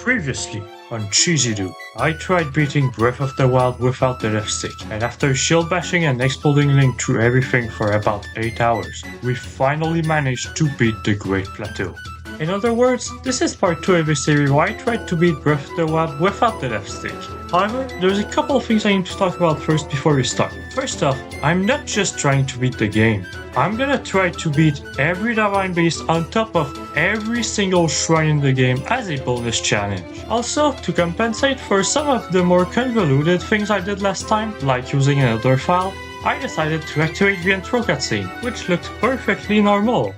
Previously, on Cheesy Doo, I tried beating Breath of the Wild without the left stick, and after shield bashing and exploding Link through everything for about 8 hours, we finally managed to beat the Great Plateau. In other words, this is part 2 of a series where I tried to beat Breath of the Wild without the left stick. However, there's a couple of things I need to talk about first before we start. First off, I'm not just trying to beat the game. I'm gonna try to beat every Divine Beast on top of every single shrine in the game as a bonus challenge. Also, to compensate for some of the more convoluted things I did last time, like using another file, I decided to activate the intro cutscene, which looked perfectly normal.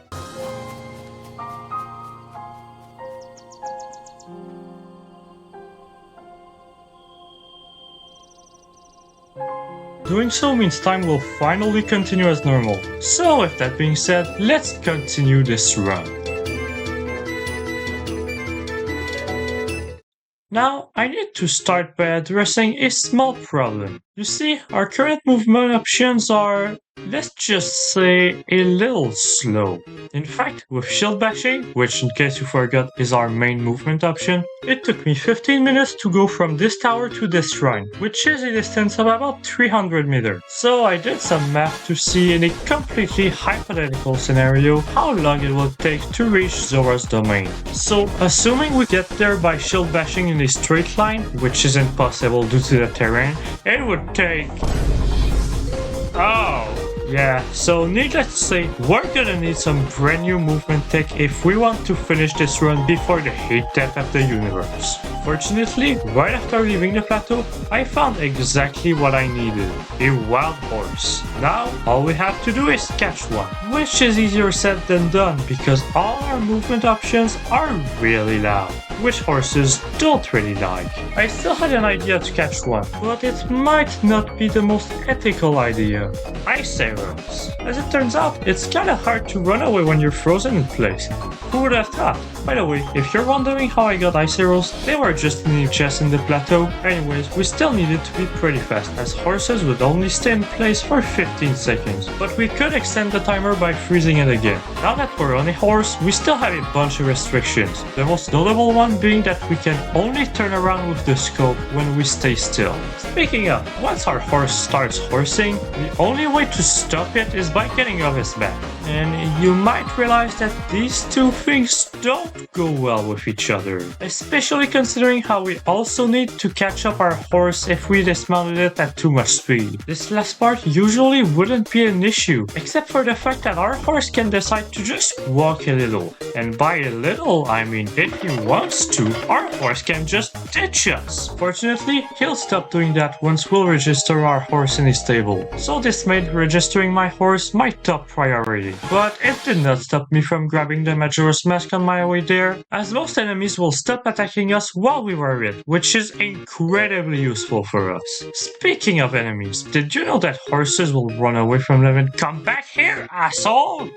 Doing so means time will finally continue as normal. So with that being said, let's continue this run. Now, I need to start by addressing a small problem. You see, our current movement options are, let's just say, a little slow. In fact, with shield bashing, which in case you forgot is our main movement option, it took me 15 minutes to go from this tower to this shrine, which is a distance of about 300 meters. So I did some math to see in a completely hypothetical scenario how long it would take to reach Zora's domain. So assuming we get there by shield bashing in a straight line, which is impossible due to the terrain, it would take... Yeah, so needless to say, we're gonna need some brand new movement tech if we want to finish this run before the heat death of the universe. Fortunately, right after leaving the plateau, I found exactly what I needed, a wild horse. Now, all we have to do is catch one, which is easier said than done because all our movement options are really loud, which horses don't really like. I still had an idea to catch one, but it might not be the most ethical idea. Ice arrows. As it turns out, it's kinda hard to run away when you're frozen in place. Who would have thought? By the way, if you're wondering how I got ice arrows, they were just in a chest in the plateau. Anyways, we still needed to be pretty fast, as horses would only stay in place for 15 seconds. But we could extend the timer by freezing it again. Now that we're on a horse, we still have a bunch of restrictions. The most notable one being that we can only turn around with the scope when we stay still. Speaking of, once our horse starts horsing, the only way to stop it is by getting off his back. And you might realize that these two things don't go well with each other, especially considering how we also need to catch up our horse if we dismounted it at too much speed. This last part usually wouldn't be an issue, except for the fact that our horse can decide to just walk a little. And by a little, I mean if he wants to, our horse can just ditch us. Fortunately, he'll stop doing that once we'll register our horse in his stable. So this made registering my horse my top priority. But it did not stop me from grabbing the Majora's Mask on my way there, as most enemies will stop attacking us while we wear it, which is incredibly useful for us. Speaking of enemies, did you know that horses will run away from them and come back here, asshole?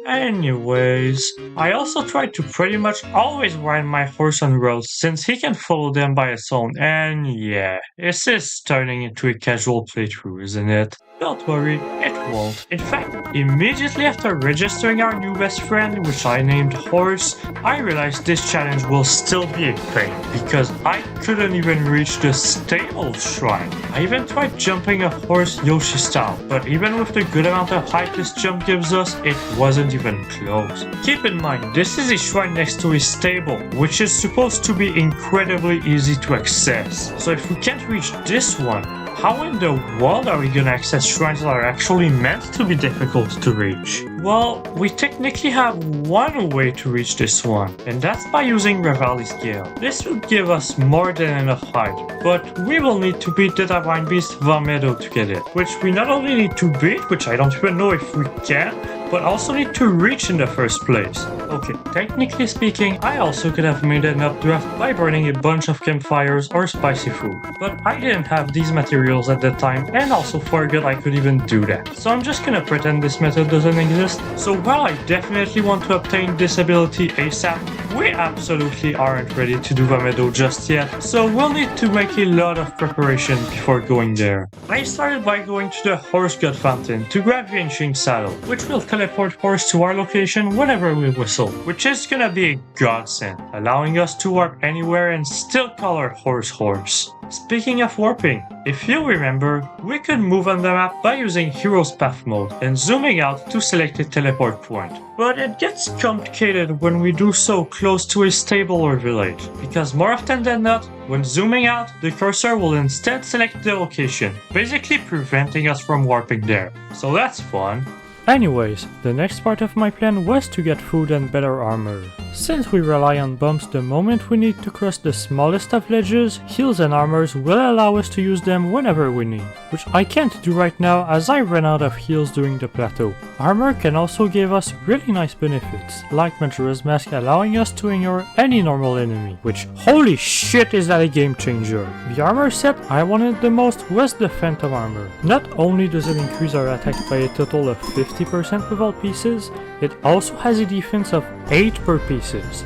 Anyways, I also try to pretty much always ride my horse on roads since he can follow them by his own, and yeah, this is turning into a casual playthrough, isn't it? Don't worry, it won't. In fact, immediately after registering our new best friend, which I named Horse, I realized this challenge will still be a pain because I couldn't even reach the stable shrine. I even tried jumping a horse Yoshi style, but even with the good amount of height this jump gives us, it wasn't even close. Keep in mind, this is a shrine next to a stable, which is supposed to be incredibly easy to access. So if we can't reach this one, how in the world are we gonna access shrines that are actually meant to be difficult to reach? Well, we technically have one way to reach this one, and that's by using Revali's Gale. This will give us more than enough height, but we will need to beat the Divine Beast Vah Medoh to get it, which we not only need to beat, which I don't even know if we can, but also need to reach in the first place. Okay, technically speaking, I also could have made an updraft by burning a bunch of campfires or spicy food, but I didn't have these materials at the time and also forgot I could even do that. So I'm just gonna pretend this method doesn't exist. So while I definitely want to obtain this ability ASAP, we absolutely aren't ready to do Vah Medoh just yet, so we'll need to make a lot of preparation before going there. I started by going to the Horse God Fountain to grab the Ancient Saddle, which will teleport Horse to our location whenever we whistle, which is gonna be a godsend, allowing us to warp anywhere and still call our horse. Speaking of warping, if you remember, we could move on the map by using Hero's Path mode and zooming out to select a teleport point. But it gets complicated when we do so close to a stable or village, because more often than not, when zooming out, the cursor will instead select the location, basically preventing us from warping there. So that's fun. Anyways, the next part of my plan was to get food and better armor. Since we rely on bumps the moment we need to cross the smallest of ledges, heals and armors will allow us to use them whenever we need, which I can't do right now as I ran out of heals during the plateau. Armor can also give us really nice benefits, like Molgera's mask allowing us to ignore any normal enemy, which holy shit is that a game changer. The armor set I wanted the most was the Phantom armor. Not only does it increase our attack by a total of 50% with all pieces, it also has a defense of 8 per pieces.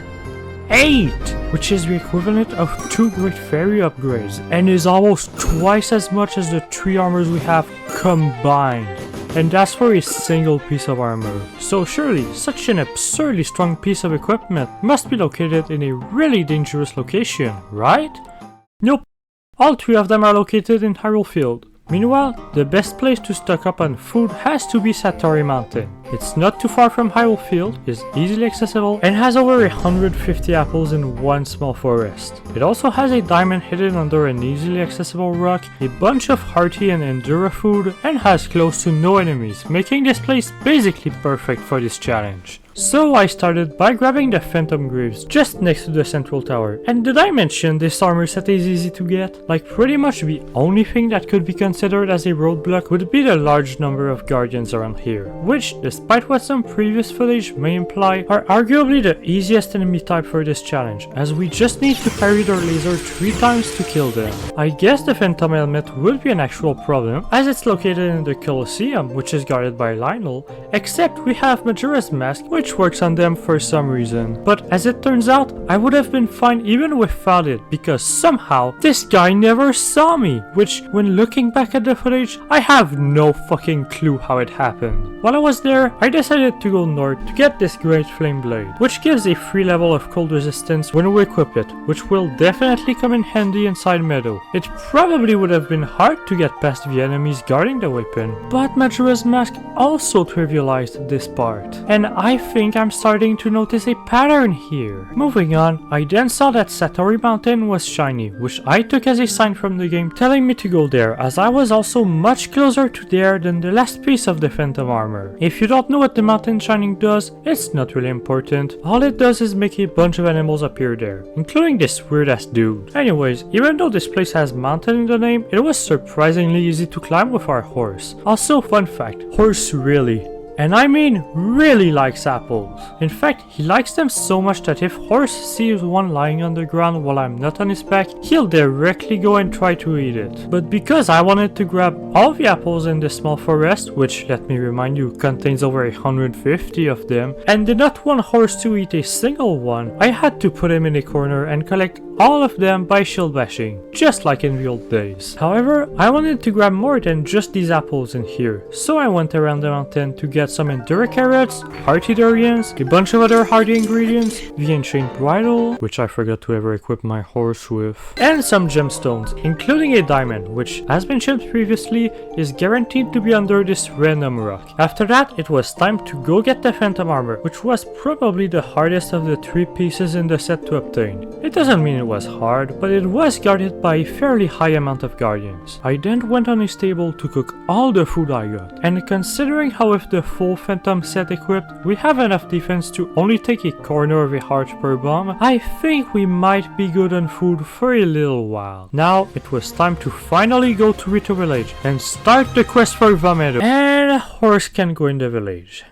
8! Which is the equivalent of 2 Great Fairy upgrades, and is almost twice as much as the 3 armors we have combined. And that's for a single piece of armor. So surely, such an absurdly strong piece of equipment must be located in a really dangerous location, right? Nope. All 3 of them are located in Hyrule Field. Meanwhile, the best place to stock up on food has to be Satori Mountain. It's not too far from Hyrule Field, is easily accessible, and has over 150 apples in one small forest. It also has a diamond hidden under an easily accessible rock, a bunch of hearty and endura food, and has close to no enemies, making this place basically perfect for this challenge. So I started by grabbing the Phantom Greaves just next to the central tower. And did I mention this armor set is easy to get? Like pretty much the only thing that could be considered as a roadblock would be the large number of guardians around here, which, despite what some previous footage may imply, are arguably the easiest enemy type for this challenge, as we just need to parry their laser 3 times to kill them. I guess the Phantom helmet would be an actual problem, as it's located in the Colosseum, which is guarded by Lionel, except we have Molgera's mask, which works on them for some reason. But as it turns out, I would have been fine even without it, because somehow this guy never saw me, which when looking back at the footage, I have no fucking clue how it happened. While I was there, I decided to go north to get this Great Flame Blade, which gives a free level of cold resistance when we equip it, which will definitely come in handy inside Meadow. It probably would have been hard to get past the enemies guarding the weapon, but Molgera's mask also trivialized this part, and I think I'm starting to notice a pattern here. Moving on, I then saw that Satori Mountain was shiny, which I took as a sign from the game telling me to go there, as I was also much closer to there than the last piece of the Phantom armor. If you don't know what the mountain shining does, it's not really important. All it does is make a bunch of animals appear there, including this weird ass dude. Anyways, even though this place has mountain in the name, it was surprisingly easy to climb with our horse. Also, fun fact, horse really, and I mean really likes apples. In fact, he likes them so much that if Horse sees one lying on the ground while I'm not on his back, he'll directly go and try to eat it. But because I wanted to grab all the apples in this small forest, which let me remind you contains over 150 of them, and did not want Horse to eat a single one, I had to put him in a corner and collect all of them by shield bashing, just like in the old days. However, I wanted to grab more than just these apples in here, so I went around the mountain to get some Endura carrots, hearty durians, a bunch of other hardy ingredients, the ancient bridle, which I forgot to ever equip my horse with, and some gemstones, including a diamond, which, as mentioned previously, is guaranteed to be under this random rock. After that, it was time to go get the Phantom armor, which was probably the hardest of the 3 pieces in the set to obtain. It doesn't mean it was hard, but it was guarded by a fairly high amount of guardians. I then went on a stable to cook all the food I got, and considering how with the full Phantom set equipped, we have enough defense to only take a corner of a heart per bomb, I think we might be good on food for a little while. Now, it was time to finally go to Rito village and start the quest for Vah Medoh, and Horse can go in the village.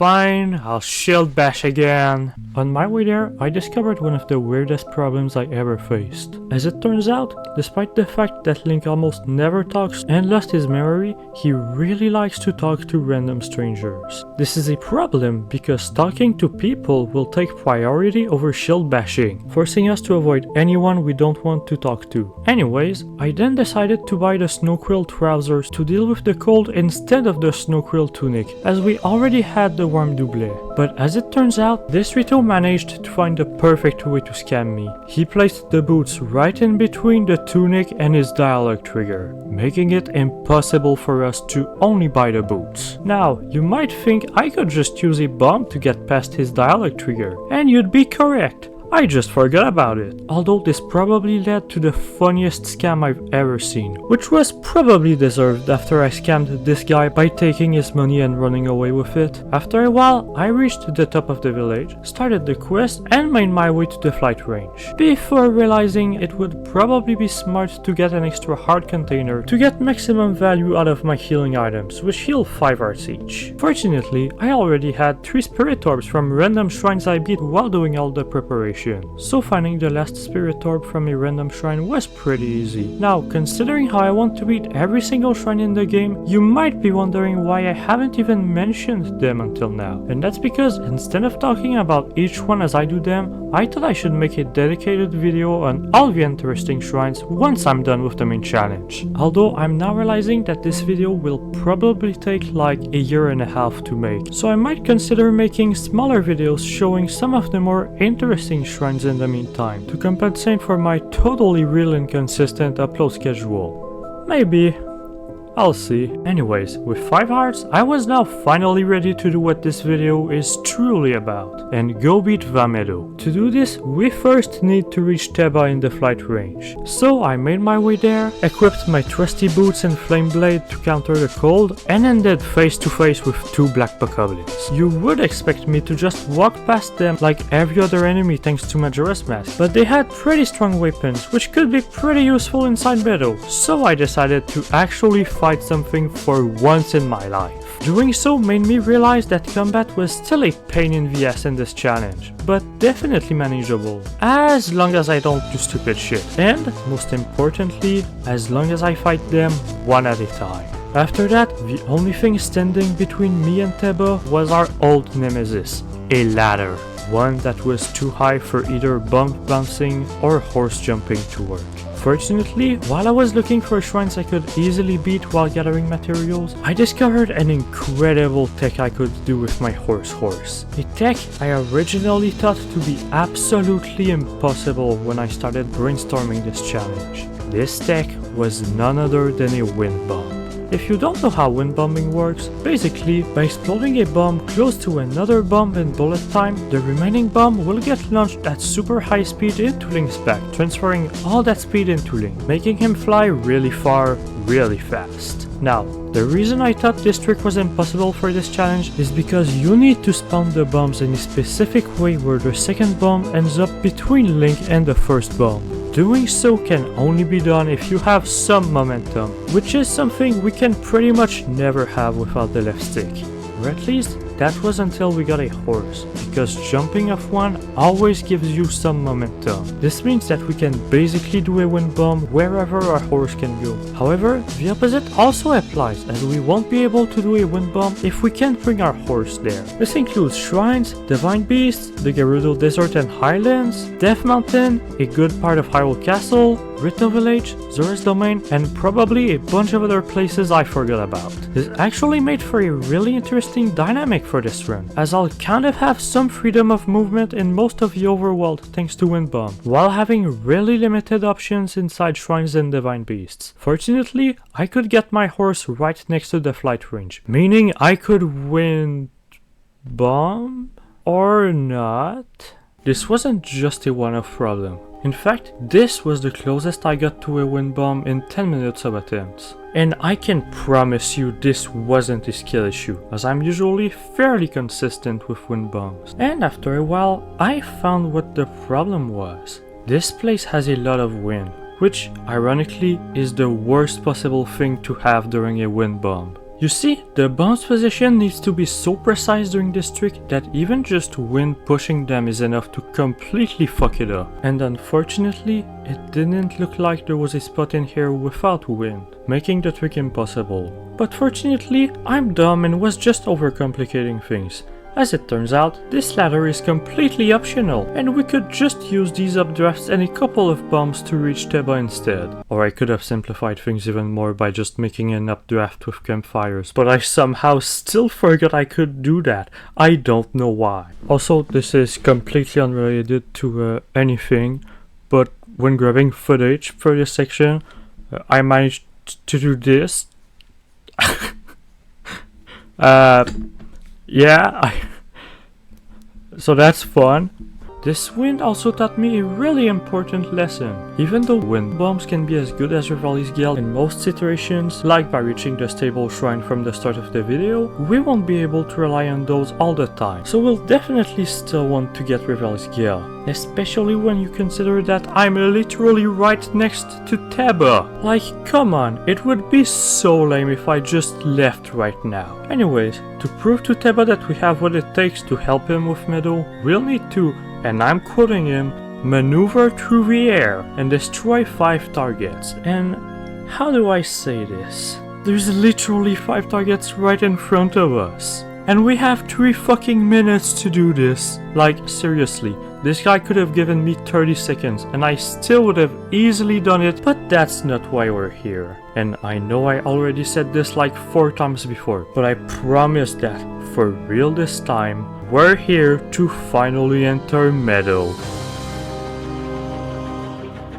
Fine, I'll shield bash again. On my way there, I discovered one of the weirdest problems I ever faced. As it turns out, despite the fact that Link almost never talks and lost his memory, he really likes to talk to random strangers. This is a problem because talking to people will take priority over shield bashing, forcing us to avoid anyone we don't want to talk to. Anyways, I then decided to buy the Snowquill trousers to deal with the cold instead of the Snowquill tunic, as we already had the warm doublet. But as it turns out, this Rito managed to find the perfect way to scam me. He placed the boots right in between the tunic and his dialogue trigger, making it impossible for us to only buy the boots. Now, you might think I could just use a bomb to get past his dialogue trigger, and you'd be correct. I just forgot about it, although this probably led to the funniest scam I've ever seen, which was probably deserved after I scammed this guy by taking his money and running away with it. After a while, I reached the top of the village, started the quest, and made my way to the flight range, before realizing it would probably be smart to get an extra heart container to get maximum value out of my healing items, which heal 5 hearts each. Fortunately, I already had 3 spirit orbs from random shrines I beat while doing all the preparation. So finding the last spirit orb from a random shrine was pretty easy. Now, considering how I want to beat every single shrine in the game, you might be wondering why I haven't even mentioned them until now. And that's because instead of talking about each one as I do them, I thought I should make a dedicated video on all the interesting shrines once I'm done with the main challenge. Although I'm now realizing that this video will probably take like a year and a half to make, so I might consider making smaller videos showing some of the more interesting shrines in the meantime, to compensate for my totally real inconsistent upload schedule. Maybe. I'll see. Anyways, with 5 hearts, I was now finally ready to do what this video is truly about, and go beat Vah Medoh. To do this, we first need to reach Teba in the flight range. So I made my way there, equipped my trusty boots and flame blade to counter the cold, and ended face to face with 2 black bokoblins. You would expect me to just walk past them like every other enemy thanks to Majora's Mask, but they had pretty strong weapons, which could be pretty useful inside Medoh, so I decided to actually fight something for once in my life. Doing so made me realize that combat was still a pain in the ass in this challenge, but definitely manageable, as long as I don't do stupid shit, and most importantly, as long as I fight them one at a time. After that, the only thing standing between me and Teba was our old nemesis, a ladder, one that was too high for either bump bouncing or horse jumping to work. Fortunately, while I was looking for shrines I could easily beat while gathering materials, I discovered an incredible tech I could do with my horse. A tech I originally thought to be absolutely impossible when I started brainstorming this challenge. This tech was none other than a wind bomb. If you don't know how wind bombing works, basically, by exploding a bomb close to another bomb in bullet time, the remaining bomb will get launched at super high speed into Link's back, transferring all that speed into Link, making him fly really far, really fast. Now, the reason I thought this trick was impossible for this challenge is because you need to spawn the bombs in a specific way where the second bomb ends up between Link and the first bomb. Doing so can only be done if you have some momentum, which is something we can pretty much never have without the left stick. Or at least, that was until we got a horse, because jumping off one always gives you some momentum. This means that we can basically do a wind bomb wherever our horse can go. However, the opposite also applies, as we won't be able to do a wind bomb if we can't bring our horse there. This includes shrines, divine beasts, the Gerudo Desert and Highlands, Death Mountain, a good part of Hyrule Castle, Rito Village, Zora's Domain, and probably a bunch of other places I forgot about. This actually made for a really interesting dynamic for this run, as I'll kind of have some freedom of movement in most of the overworld thanks to Wind Bomb, while having really limited options inside shrines and divine beasts. Fortunately, I could get my horse right next to the flight range, meaning I could wind bomb or not. This wasn't just a one-off problem. In fact, this was the closest I got to a wind bomb in 10 minutes of attempts. And I can promise you this wasn't a skill issue, as I'm usually fairly consistent with wind bombs. And after a while, I found what the problem was. This place has a lot of wind, which ironically is the worst possible thing to have during a wind bomb. You see, the bomb's position needs to be so precise during this trick that even just wind pushing them is enough to completely fuck it up. And unfortunately, it didn't look like there was a spot in here without wind, making the trick impossible. But fortunately, I'm dumb and was just overcomplicating things. As it turns out, this ladder is completely optional, and we could just use these updrafts and a couple of bombs to reach Teba instead. Or I could have simplified things even more by just making an updraft with campfires, but I somehow still forgot I could do that. I don't know why. Also, this is completely unrelated to anything, but when grabbing footage for this section, I managed to do this. Yeah, so that's fun. This wind also taught me a really important lesson. Even though wind bombs can be as good as Revali's Gya in most situations, like by reaching the stable shrine from the start of the video, we won't be able to rely on those all the time. So we'll definitely still want to get Revali's Gya, especially when you consider that I'm literally right next to Teba. Like, come on, it would be so lame if I just left right now. Anyways, to prove to Teba that we have what it takes to help him with Medoh, we'll need to, and I'm quoting him, maneuver through the air and destroy 5 targets. And how do I say this? There's literally 5 targets right in front of us. And we have 3 fucking minutes to do this. Like, seriously, this guy could have given me 30 seconds and I still would have easily done it, but that's not why we're here. And I know I already said this like 4 times before, but I promise that, for real this time, we're here to finally enter Medoh.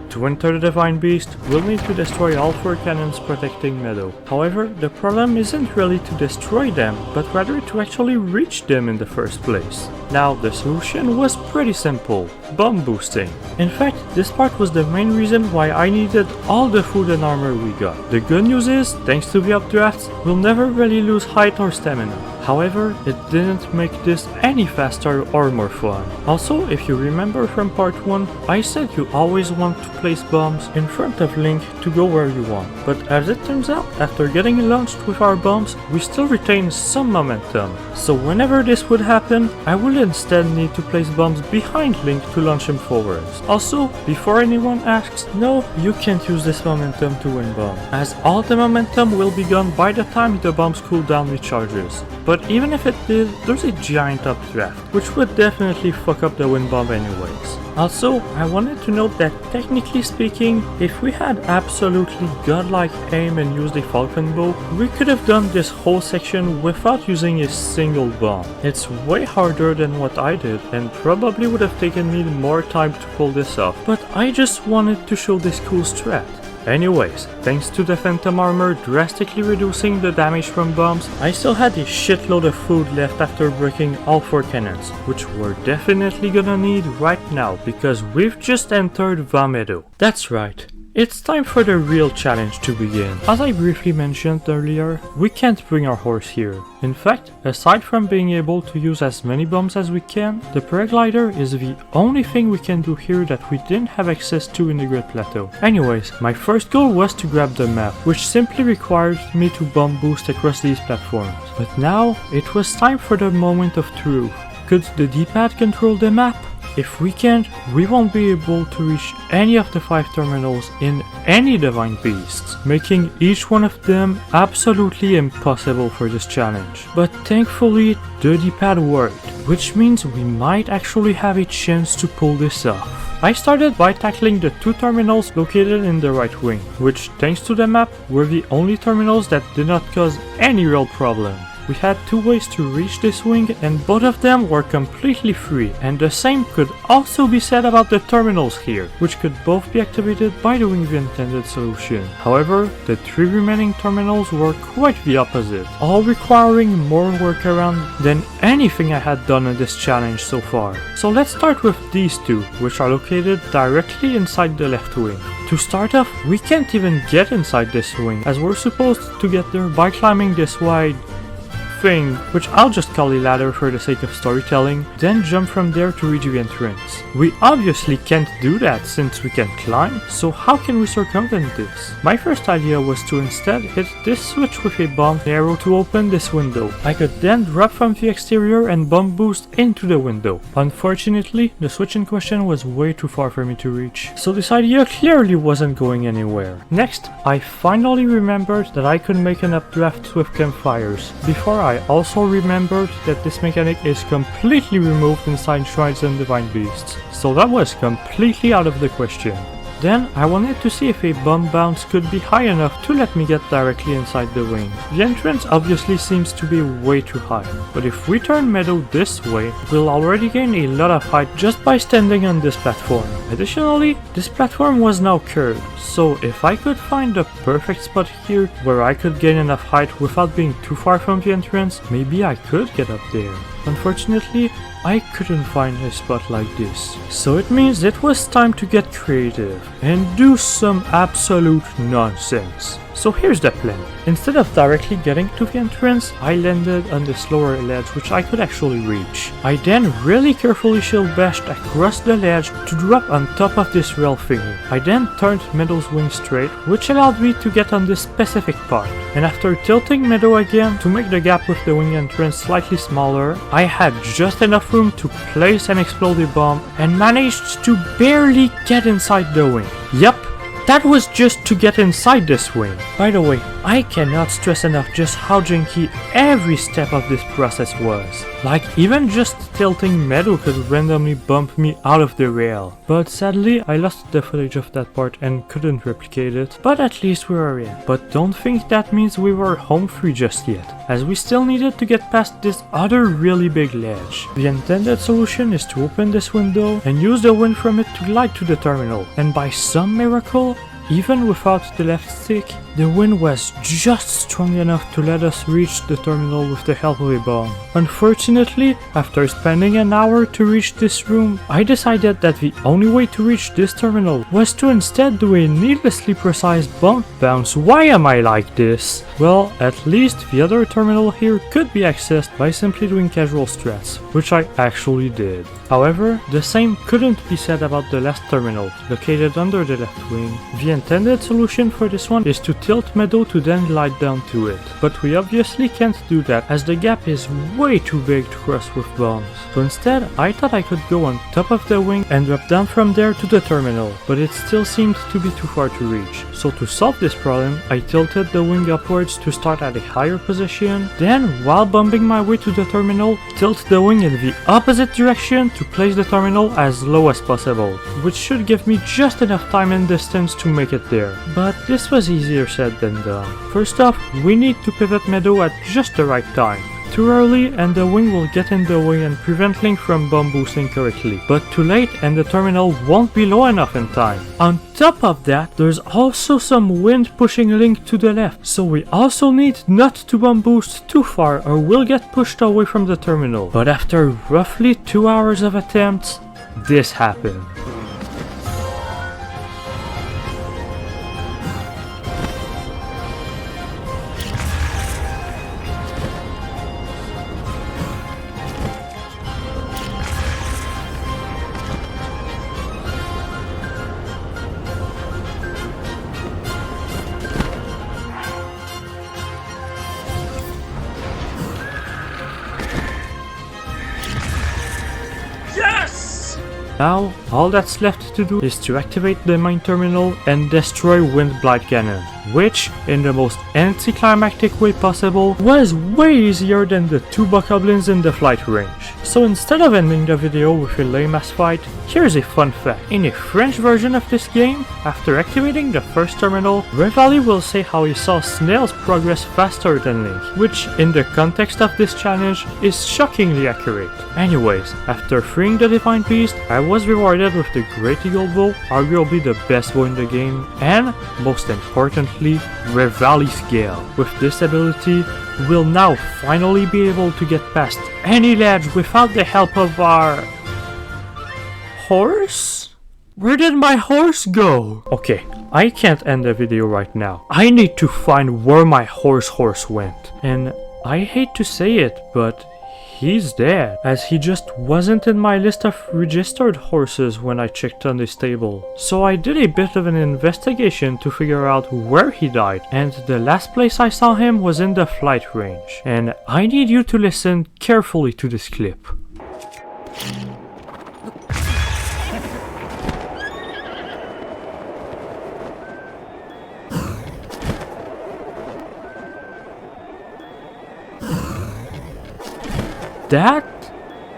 To enter the Divine Beast, we'll need to destroy all 4 cannons protecting Medoh. However, the problem isn't really to destroy them, but rather to actually reach them in the first place. Now, the solution was pretty simple: bomb boosting. In fact, this part was the main reason why I needed all the food and armor we got. The good news is, thanks to the updrafts, we'll never really lose height or stamina. However, it didn't make this any faster or more fun. Also, if you remember from part 1, I said you always want to place bombs in front of Link to go where you want. But as it turns out, after getting launched with our bombs, we still retain some momentum. So whenever this would happen, I will instead need to place bombs behind Link to launch him forwards. Also, before anyone asks, no, you can't use this momentum to win bomb, as all the momentum will be gone by the time the bomb's cooldown recharges. But even if it did, there's a giant updraft, which would definitely fuck up the wind bomb anyways. Also, I wanted to note that technically speaking, if we had absolutely godlike aim and used a falcon bow, we could have done this whole section without using a single bomb. It's way harder than what I did and probably would have taken me more time to pull this off, but I just wanted to show this cool strat. Anyways, thanks to the Phantom armor drastically reducing the damage from bombs, I still had a shitload of food left after breaking all 4 cannons, which we're definitely gonna need right now because we've just entered Vah Medoh. That's right. It's time for the real challenge to begin. As I briefly mentioned earlier, we can't bring our horse here. In fact, aside from being able to use as many bombs as we can, the paraglider is the only thing we can do here that we didn't have access to in the Great Plateau. Anyways, my first goal was to grab the map, which simply required me to bomb boost across these platforms. But now, it was time for the moment of truth. Could the D-pad control the map? If we can't, we won't be able to reach any of the 5 terminals in any Divine Beasts, making each one of them absolutely impossible for this challenge. But thankfully, the D-pad worked, which means we might actually have a chance to pull this off. I started by tackling the 2 terminals located in the right wing, which, thanks to the map, were the only terminals that did not cause any real problem. We had 2 ways to reach this wing and both of them were completely free, and the same could also be said about the terminals here, which could both be activated by doing the intended solution. However, the 3 remaining terminals were quite the opposite, all requiring more workaround than anything I had done in this challenge so far. So let's start with these 2, which are located directly inside the left wing. To start off, we can't even get inside this wing, as we're supposed to get there by climbing this wide thing, which I'll just call a ladder for the sake of storytelling, then jump from there to reach the entrance. We obviously can't do that since we can climb, so how can we circumvent this? My first idea was to instead hit this switch with a bomb arrow to open this window. I could then drop from the exterior and bomb boost into the window. Unfortunately, the switch in question was way too far for me to reach, so this idea clearly wasn't going anywhere. Next, I finally remembered that I could make an updraft with campfires. Before, I also remembered that this mechanic is completely removed inside shrines and divine beasts, so that was completely out of the question. Then I wanted to see if a bomb bounce could be high enough to let me get directly inside the wing. The entrance obviously seems to be way too high, but if we turn Meadow this way, we'll already gain a lot of height just by standing on this platform. Additionally, this platform was now curved, so if I could find the perfect spot here where I could gain enough height without being too far from the entrance, maybe I could get up there. Unfortunately, I couldn't find a spot like this. So it means it was time to get creative and do some absolute nonsense. So here's the plan. Instead of directly getting to the entrance, I landed on this lower ledge which I could actually reach. I then really carefully shield bashed across the ledge to drop on top of this rail thingy. I then turned Meadow's wing straight, which allowed me to get on this specific part. And after tilting Meadow again to make the gap with the wing entrance slightly smaller, I had just enough room to place and explode a bomb and managed to barely get inside the wing. Yep. That was just to get inside this wing. By the way, I cannot stress enough just how janky every step of this process was. Like, even just tilting Meadow could randomly bump me out of the rail. But sadly, I lost the footage of that part and couldn't replicate it. But at least we were in. But don't think that means we were home free just yet, as we still needed to get past this other really big ledge. The intended solution is to open this window and use the wind from it to glide to the terminal. And by some miracle, even without the left stick, the wind was just strong enough to let us reach the terminal with the help of a bomb. Unfortunately, after spending an hour to reach this room, I decided that the only way to reach this terminal was to instead do a needlessly precise bomb bounce. Why am I like this? Well, at least the other terminal here could be accessed by simply doing casual strats, which I actually did. However, the same couldn't be said about the last terminal, located under the left wing. The intended solution for this one is to tilt Meadow to then glide down to it, but we obviously can't do that as the gap is way too big to cross with bombs. So instead, I thought I could go on top of the wing and drop down from there to the terminal, but it still seemed to be too far to reach. So to solve this problem, I tilted the wing upwards to start at a higher position, then while bumping my way to the terminal, tilt the wing in the opposite direction to place the terminal as low as possible, which should give me just enough time and distance to make it there. But this was easier said than done. First off, we need to pivot Meadow at just the right time. Too early and the wing will get in the way and prevent Link from bomb boosting correctly, but too late and the terminal won't be low enough in time. On top of that, there's also some wind pushing Link to the left, so we also need not to bomb boost too far or we'll get pushed away from the terminal. But after roughly 2 hours of attempts, this happened. Now, all that's left to do is to activate the main terminal and destroy Wind Blight Cannon, which, in the most anticlimactic way possible, was way easier than the 2 bokoblins in the flight range. So instead of ending the video with a lame ass fight, here's a fun fact. In a French version of this game, after activating the first terminal, Revali will say how he saw snails progress faster than Link, which, in the context of this challenge, is shockingly accurate. Anyways, after freeing the Divine Beast, I was rewarded with the Great Eagle Bow, arguably the best bow in the game, and, most importantly, Revali's Gale. With this ability, we'll now finally be able to get past any ledge without the help of our... horse? Where did my horse go? Okay, I can't end the video right now. I need to find where my horse went. And I hate to say it, but he's dead, as he just wasn't in my list of registered horses when I checked on the stable. So I did a bit of an investigation to figure out where he died, and the last place I saw him was in the flight range. And I need you to listen carefully to this clip. That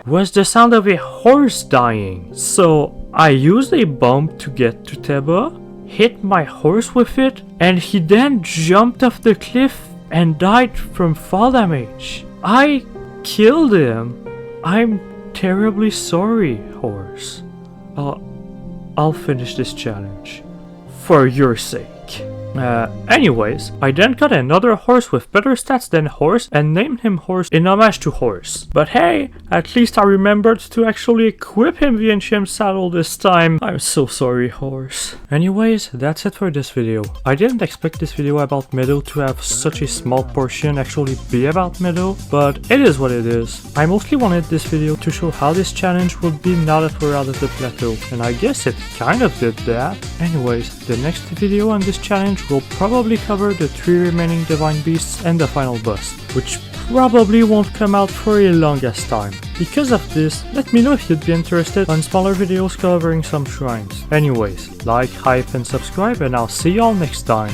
was the sound of a horse dying. So I used a bomb to get to Teba, hit my horse with it, and he then jumped off the cliff and died from fall damage. I killed him. I'm terribly sorry, horse. I'll finish this challenge. For your sake. Anyways, I then got another horse with better stats than Horse and named him Horse in homage to Horse. But hey, at least I remembered to actually equip him the ancient saddle this time. I'm so sorry, Horse. Anyways, that's it for this video. I didn't expect this video about Medoh to have such a small portion actually be about Medoh, but it is what it is. I mostly wanted this video to show how this challenge would be now that we're out of the plateau, and I guess it kind of did that. Anyways, the next video on this challenge will probably cover the 3 remaining divine beasts and the final boss, which probably won't come out for a longest time. Because of this, let me know if you'd be interested on smaller videos covering some shrines. Anyways, like, hype and subscribe, and I'll see y'all next time.